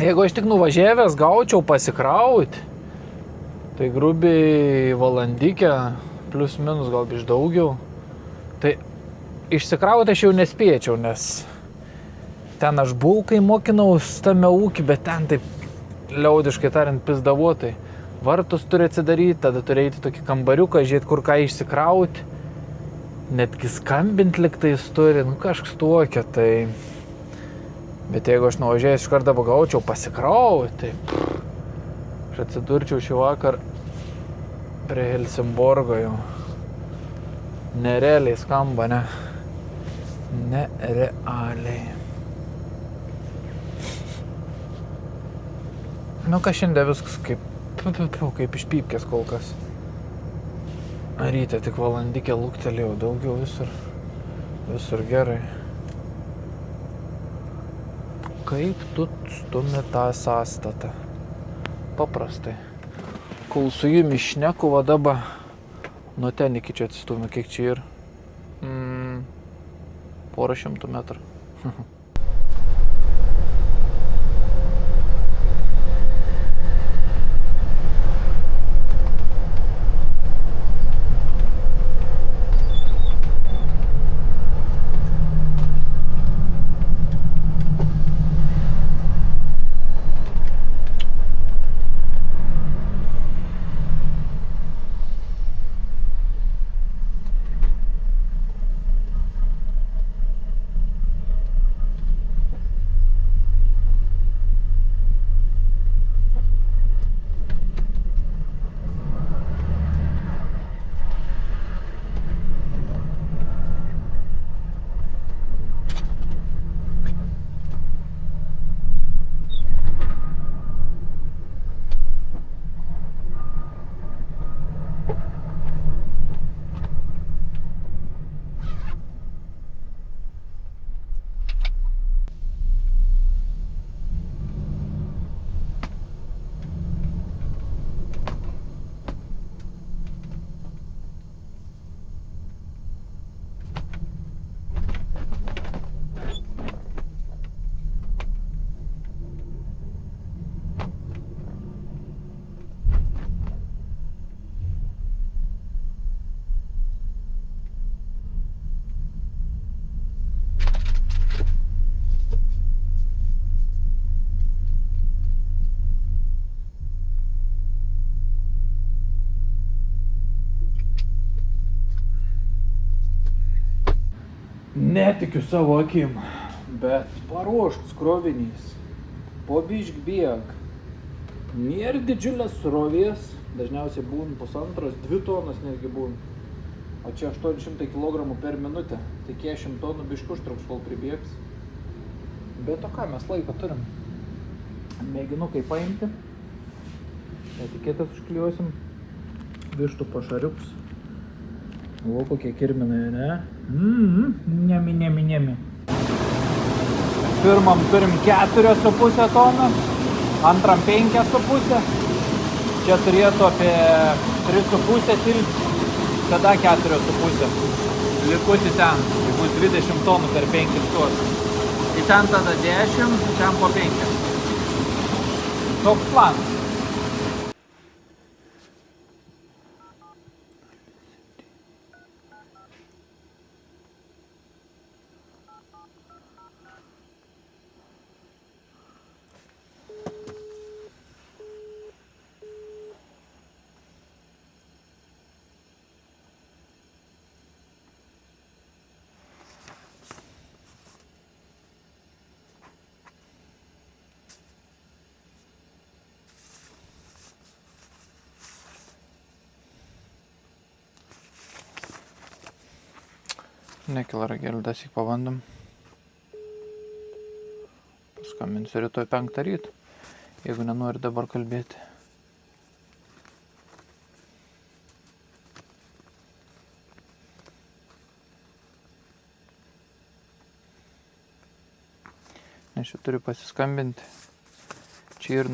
Jeigu aš tik nuvažiavęs gaučiau pasikrauti, tai grubiai valandikę, plus minus gal biš daugiau, tai išsikrauti aš jau nespėčiau, nes ten aš buvau, kai mokinaus tame ūkį, bet ten taip liaudiškai tariant pizdavotai. Vartus turi atsidaryti, tada turi eiti tokį kambariuką, žiūrėti, kur ką išsikrauti. Netgi skambinti liktais turi, nu kažkas tokio, tai... Bet jeigu aš nuvažiavęs iš kartą pagaučiau pasikrauti, tai... Aš atsidurčiau šį vakar prie Helsingborgo jau. Nerealiai skamba, ne? Nerealiai. Nu, ką šiandien viskas kaip iš pypkės kol kas. Ryte tik valandikę luktelėjau, daugiau visur gerai. Kaip tu stumi tą sąstatą? Paprastai. Kol su jumi šneku, va dabar nuo ten iki čia atsistumi, kiek čia ir? Porą šimtų metrų. Netikiu savo akim, bet paruoštas krovinys. Po bišk bėg. Nėra didžiulės srovės, dažniausiai būna 1,5–2 tonos netgi būna. O čia 800 kg per minutę, tai 40 tonų biškų užtruks, kol pribėgs. Bet o ką, mes laiko turim. Mėginukai paimti. Etiketės užklijuosim. Vištų pašariukus. O, kokie kirminai, ne? Nemi. Pirmam turim 4,5 tonos, antram 5,5. Čia turėtų apie 3,5 tilpti. Tada 4,5. Likuti ten, tai bus 20 tonų per 5 tuos. Tai ten tada 10, ten po 5. Toks planas. Nekila ragelių, dasik pabandom. Paskambinsiu rytoj 5 ryto, jeigu nenori dabar kalbėti. Nes čia turiu pasiskambinti. Čia ir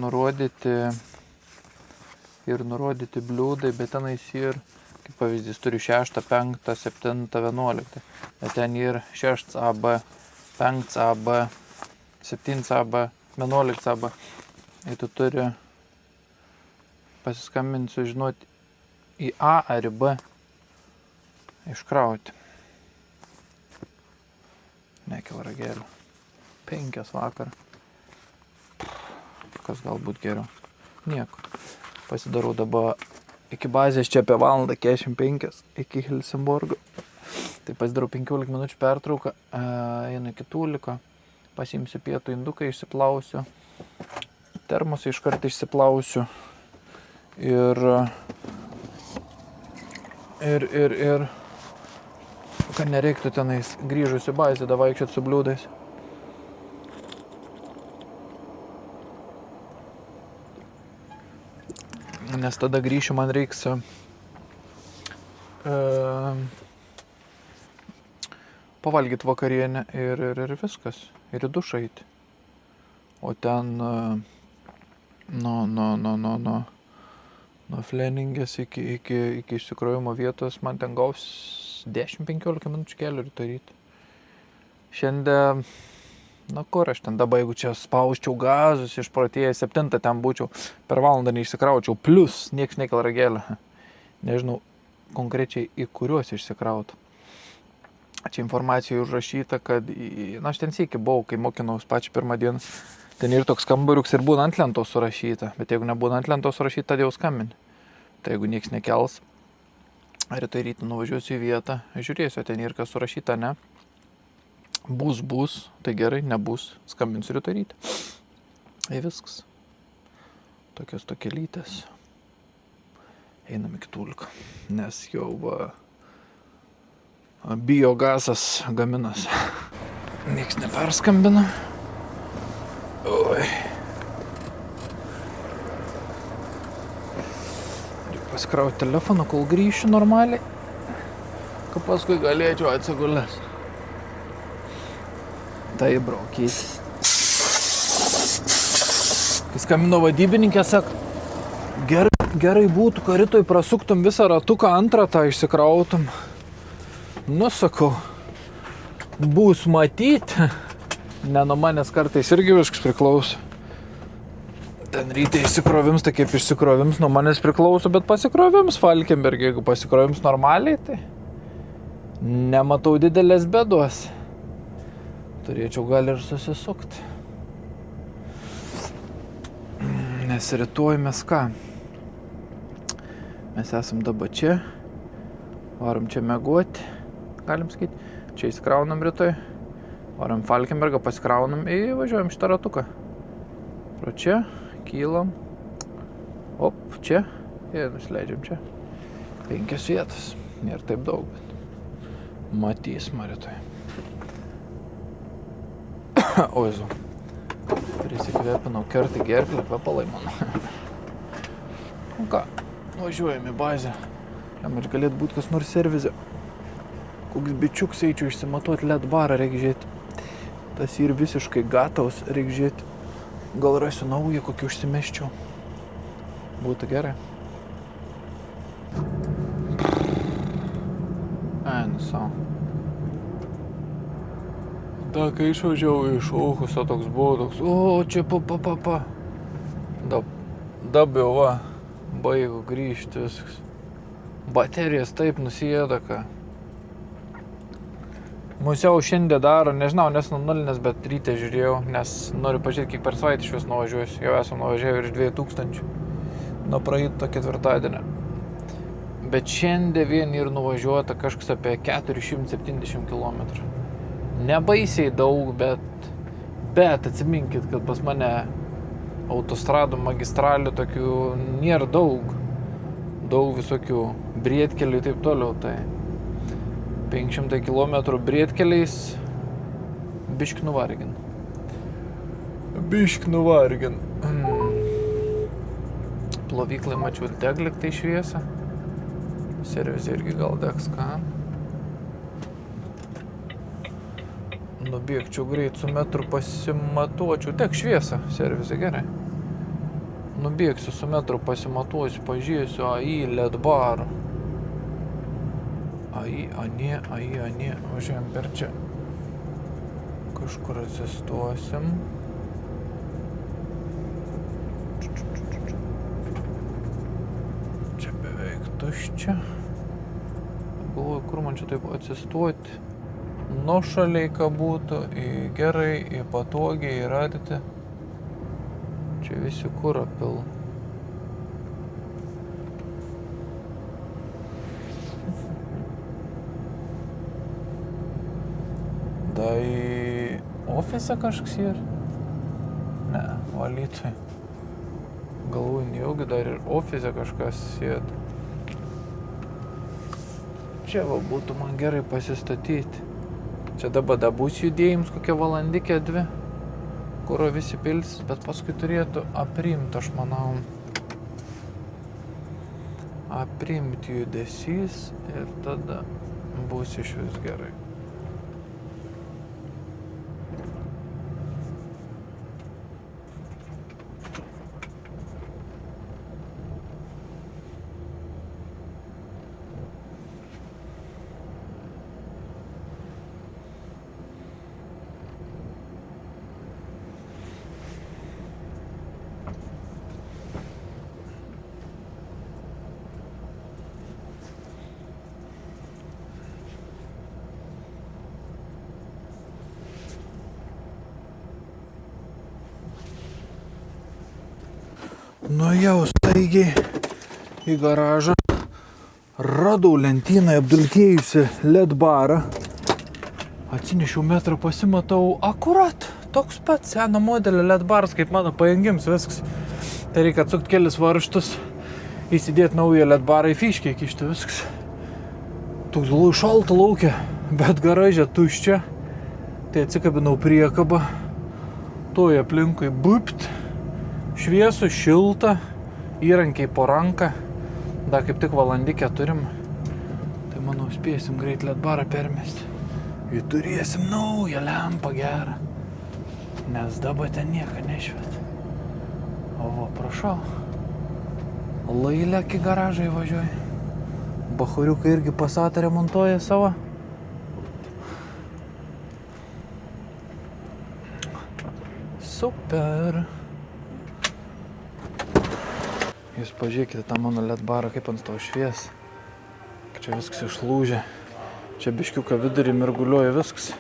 nurodyti bliūdai, bet tenais ir, kaip pavyzdys, turiu 6, 5, 7, 11. Bet ten ir 6 AB, 5 AB, 7 AB, 11 AB. Ir tu turi pasiskambinti, sužinoti į A ar į B. Iškrauti. Nekila ragelių. 5 vakar. Kas galbūt geriau? Nieko. Pasidarau dabar iki bazės čia apie valandą 45 iki Helsingborgo. Tai pasidarau 15 minučių pertrauką, einu iki tūliko, pasiimsiu pietų induką, išsiplausiu, termosą iškart išsiplausiu ir kad nereiktų tenais grįžus į bazę, da vaikščiot su bliūdais. Nes tada grįšiu, man reiks pavalgyti vakarienę ir viskas, ir į dušą eiti. O ten nuo Fleningės iki išsikrovimo vietos man ten gaus 10–15 minučių kelio rytoj rytą. Šiandien, kur aš ten dabar, jeigu čia spausčiau gazus, išprotėjęs 7 ten būčiau, per valandą neišsikraučiau, plus nieks nekėl ragelio. Nežinau konkrečiai į kuriuos išsikrautų. Čia informacija užrašyta, kad, aš ten sykį buvau, kai mokinaus pačią pirmą dieną, ten ir toks kambariuks ir būna ant lentos surašyta, bet jeigu nebūna ant lentos surašyta, tada jau skambini. Tai jeigu nieks nekels, rytoj rytą nuvažiuosiu į vietą, žiūrėsiu, ten ir kas surašyta, ne. Bus, tai gerai, nebus, skambinsiu rytoj rytą. Ir viskas. Tokios tokelytės. Einam iki tūliko, nes jau biogasas gaminas. Nieks neperskambina. Oi. Reikia pasikrauti telefoną, kol grįšiu normaliai, kad paskui galėčiau atsigulęs. Tai braukyti. Kai skambino vadybininkė, sako, gerai būtų, kad rytoj prasuktum visą ratuką, antrą tą išsikrautum. Nu, sakau, bus matyti. Ne nuo manęs kartais irgi viskas priklauso. Ten ryte išsikrovims, tai kaip išsikrovims nuo manęs priklauso, bet pasikrovims Falkenberg, jeigu pasikrovims normaliai, tai nematau didelės bėdos. Turėčiau gal ir susisukti. Nes rytoj mes ką? Mes esam dabar čia, varom čia miegoti, galim sakyti, Čia įsikraunam rytoj. Varam Falkenbergą, pasikraunam ir važiuojam šitą ratuką. Pro čia, kylam. Op, čia. Ir nusileidžiam čia. 5 vietas. Nėra taip daug, bet matysim rytoj. Oizu. Prisikvėpinau, kerti gerklę, kvepalai mano. Nu ką, važiuojam į bazę. Jam ir galėtų būti kas nors servize. Koks bičiuks eičiau išsimatuoti LED barą, reikia žiūrėti. Tas ir visiškai gatavas, reikia žiūrėti. Gal rasiu naują, kokį užsimeščiau. Būtų gerai. Nu savo. Da, kai išvažiavau iš Auchuso, toks buvo toks, o, čia pa. Dabiau va, baigu grįžti viskas. Baterijas taip nusijėda, ką. Musiau šiandien daro, nežinau, nes nuo nulinės, bet ryte žiūrėjau, nes noriu pažiūrėti, kiek per savaitę iš vis nuvažiuosiu. Jau esam nuvažiavę virš 2000 nuo praeito ketvirtadienio. Bet šiandien vien ir nuvažiuota kažkas apie 470 km. Nebaisiai daug, bet atsiminkit, kad pas mane autostradų, magistralių tokių nėra daug. Daug visokių brietkelių ir taip toliau, tai 500 km brietkeliais bišk nuvargin. Plovyklai mačiau deglik tai šviesą. Servizė irgi gal degs, ką? Nubėgčiau greit su metru pasimatuočiau. Deg šviesą, servizė gerai. Nubėgsiu su metru pasimatuosiu, pažiūrėsiu AI LED barą. AI, anie, važiuojam per čia. Kažkur atsistosim. Čia beveik tuščia. Galvoju, kur man čia taip atsistoti. Nuošaliai, ką būtų, gerai, patogiai, įradyti. Čia visi kurą pil. Da į ofisą kažkas yra? Ne, valytoj. Galvoju, nejaugi dar ir ofise kažkas sėda. Čia va būtų man gerai pasistatyti. Čia dabar bus judėjims kokią valandikę 2, kuro visi pilsis, bet paskui turėtų aprimti, aš manau. Aprimti judesys ir tada bus iš vis gerai. Nuėjau staigiai į garažą, radau lentyną apdulkėjusi LED barą, atsinešiau metrą, pasimatau, akurat, toks pat seno modelio LED baras, kaip mano pajungims viskas. Tai reikia atsukti kelis varžtus, įsidėti naują LED barą į fiškę, įkišti viskas. Toks galvoju šalta laukia, bet garažė tuščia, tai atsikabinau priekabą, toj aplinkui bupt. Šviesu, šilta, įrankiai po ranką, dar kaip tik valandikę turim, tai manau spėsim greit LED barą permesti. Ir turėsim naują lempą gerą, nes dabar ten nieko nešviet. O va, prašau, lailek į garažą įvažiuoju. Bachuriukai irgi Passatą remontuoja savo. Super. Jūs pažiūrėkite tą mano LED barą, kaip ant to švies. Čia viskas išlūžė. Čia biškiuką vidurį mirguliuoja viskas.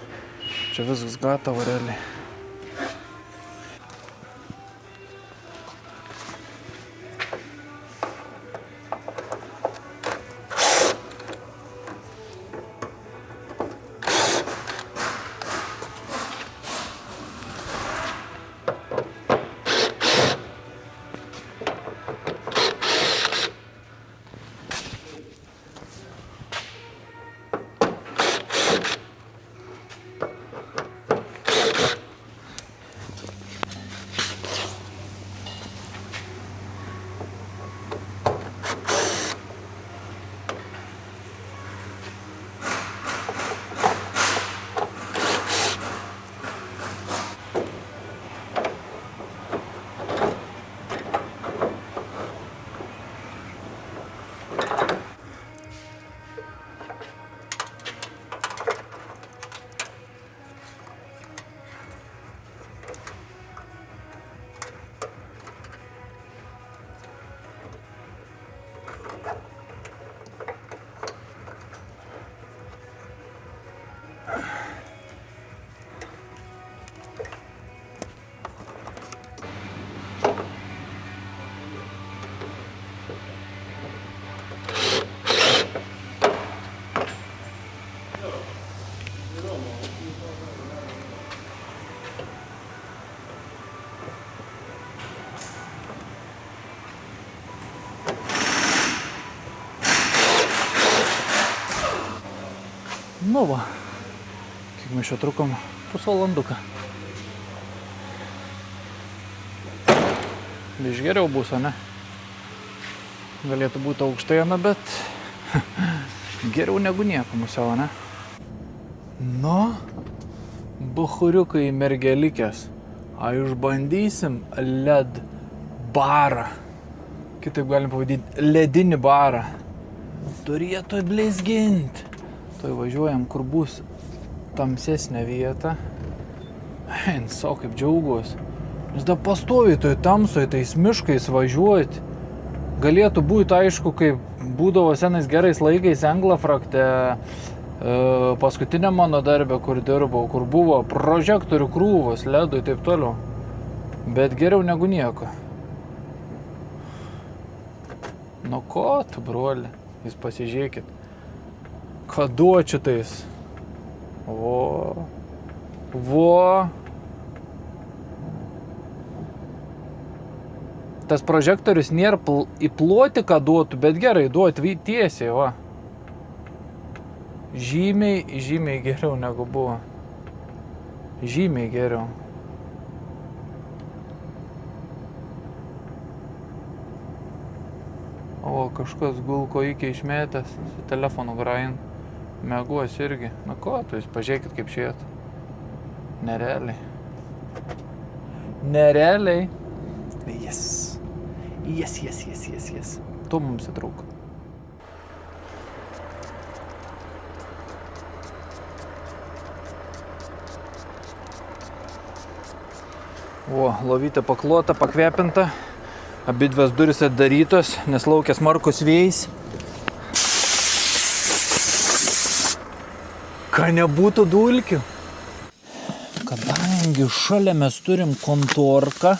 Čia viskas gatavo realiai. Nu va, kiek mes čia trukom, pusvalanduką. Biš geriau bus, o ne? Galėtų būti aukštaiena, bet geriau negu nieko musiau, ne? Nu, buchuriukai mergelikės. A išbandysim led barą. Kitaip galim pavadinti ledinį barą. Turėtų blizginti. Tai važiuojam, kur bus tamsesnė vieta. Ein, savo kaip džiaugiuosi. Jūs da pastovi toj tamsoj, tais miškais važiuoti. Galėtų būti aišku, kaip būdavo senais gerais laikais Anglafrakte, paskutinė mano darbė, kur dirbau, kur buvo prožektorių krūvos, ledų ir taip toliau. Bet geriau negu nieko. Nu ko tu, broli, jūs pasižiūrėkit. Ką duočiu tais? Vo. Tas prožektorius nėra įploti, ką duotų, bet gerai, duoti tiesiai, va. Žymiai geriau negu buvo. Žymiai geriau. O, kažkas gulko iki išmetęs, su telefonu grain. Mėguos irgi. Na ko, tu jūs pažiūrėkit kaip šiet. Nerealiai. Yes. To mums įtrauko. O, lovytė paklota, pakvepinta. Abidvės durys atdarytos, nes laukia smarkus vėjais. Ką nebūtų dulkių. Kadangi šalia mes turim kontorką,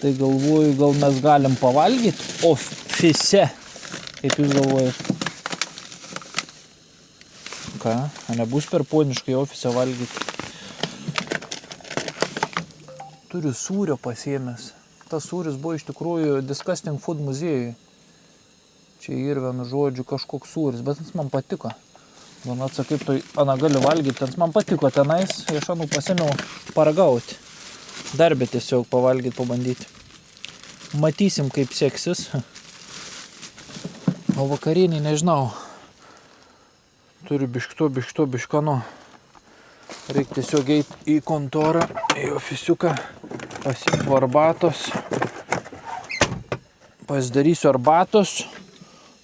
tai galvoju, gal mes galim pavalgyti ofise. Kaip jūs galvojate? Ką? Nebus per poniškai ofise valgyti. Turiu sūrio pasiėmęs. Tas sūris buvo iš tikrųjų Disgusting Food muziejui. Čia ir vienu žodžiu kažkoks sūris, bet jis man patiko. Man atsakyp, tai ana gali valgyti, jis man patiko tenais, aš anu pasėmiau paragauti. Darbė tiesiog pavalgyti, pabandyti. Matysim, kaip seksis. O vakarienį nežinau. Turiu biškano. Reikia tiesiog eiti į kontorą, į ofisiuką, pasimti arbatos. Pasidarysiu arbatos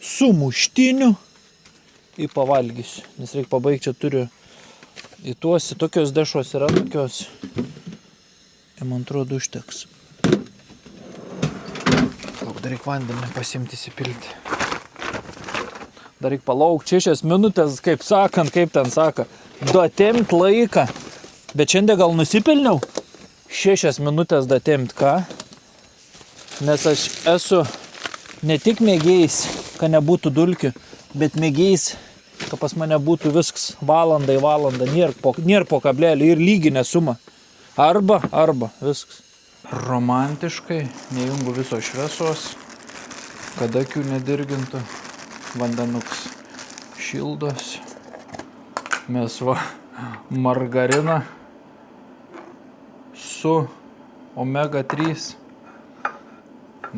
su muštiniu ir pavalgysiu. Nes reikia pabaigti, čia turiu į tuos, tokios dešos yra tokios. Ir man atrodo užteks. Dar reikia vandenį pasimti įsipilti. Dar reikia palaukti 6 minutės, kaip sakant, kaip ten saka. Datemt laiką. Bet šiandien gal nusipilniau? 6 minutės datemt, ką? Nes aš esu ne tik mėgėjais, kad nebūtų dulkių, bet mėgėjais, kad pas mane būtų viskas valandą, nėr po kablelį ir lyginė suma. Arba, viskas. Romantiškai, nejungu viso šviesos, kad akių nedirgintų, vandenuks šildos. Mes margariną su omega 3.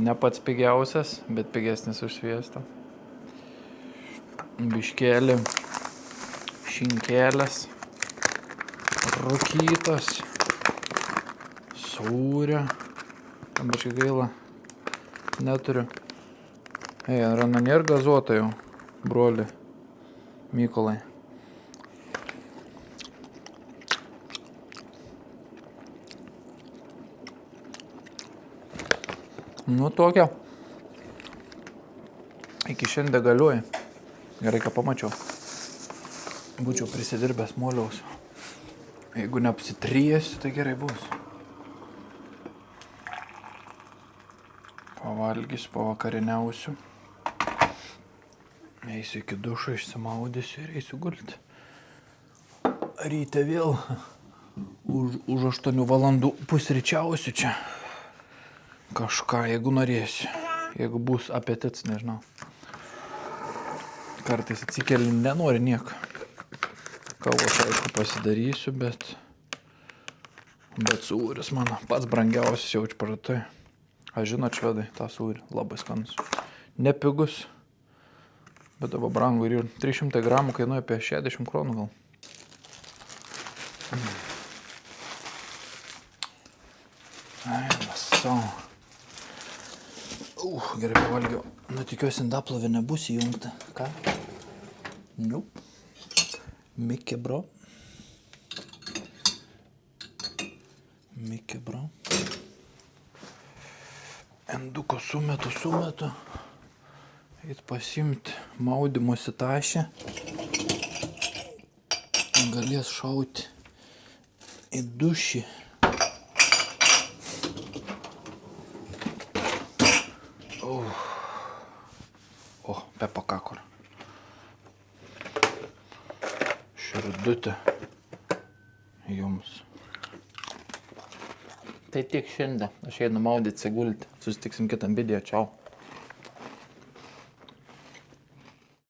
Ne pats pigiausias, bet pigesnis už sviestą. Biškėlį, šinkelės, rūkytas, sūrio. Biškai gaila, neturiu. Rana nėra gazuota jau, broli Mykolai. Nu tokia. Iki šiandien galioja. Gerai, ką pamačiau. Būčiau prisidirbęs moliaus. Jeigu neapsitriesiu, tai gerai bus. Pavalgysiu, pavakariniausiu. Eisiu iki dušo, išsimaudysiu ir eisiu gulti. Ryte vėl už 8 valandų pusryčiausiu čia. Kažką, jeigu norėsiu. Jeigu bus apetits, nežinau. Kartais atsikeli, nenori nieko. Kavos aišku pasidarysiu, bet sūris mano pats brangiausias jau iš parduotuvėje. Aš žinot, švedai, tą sūrį labai skanus. Nepigus, bet dabar brangu ir 300 gramų kainuoja apie 60 kronų gal. Gerai pavalgiau. Nu, tikiuosi, indaplovė nebus įjungta. Ką? Nope. Mikė, bro. Enduko sumetu. Eit pasimti maudymosi tašę. Galės šauti į dušį. Pepa kakor. Širdutė jums. Tai tiek šiandien. Aš einu maudyti, sigulti. Susitiksim kitam video. Čiau.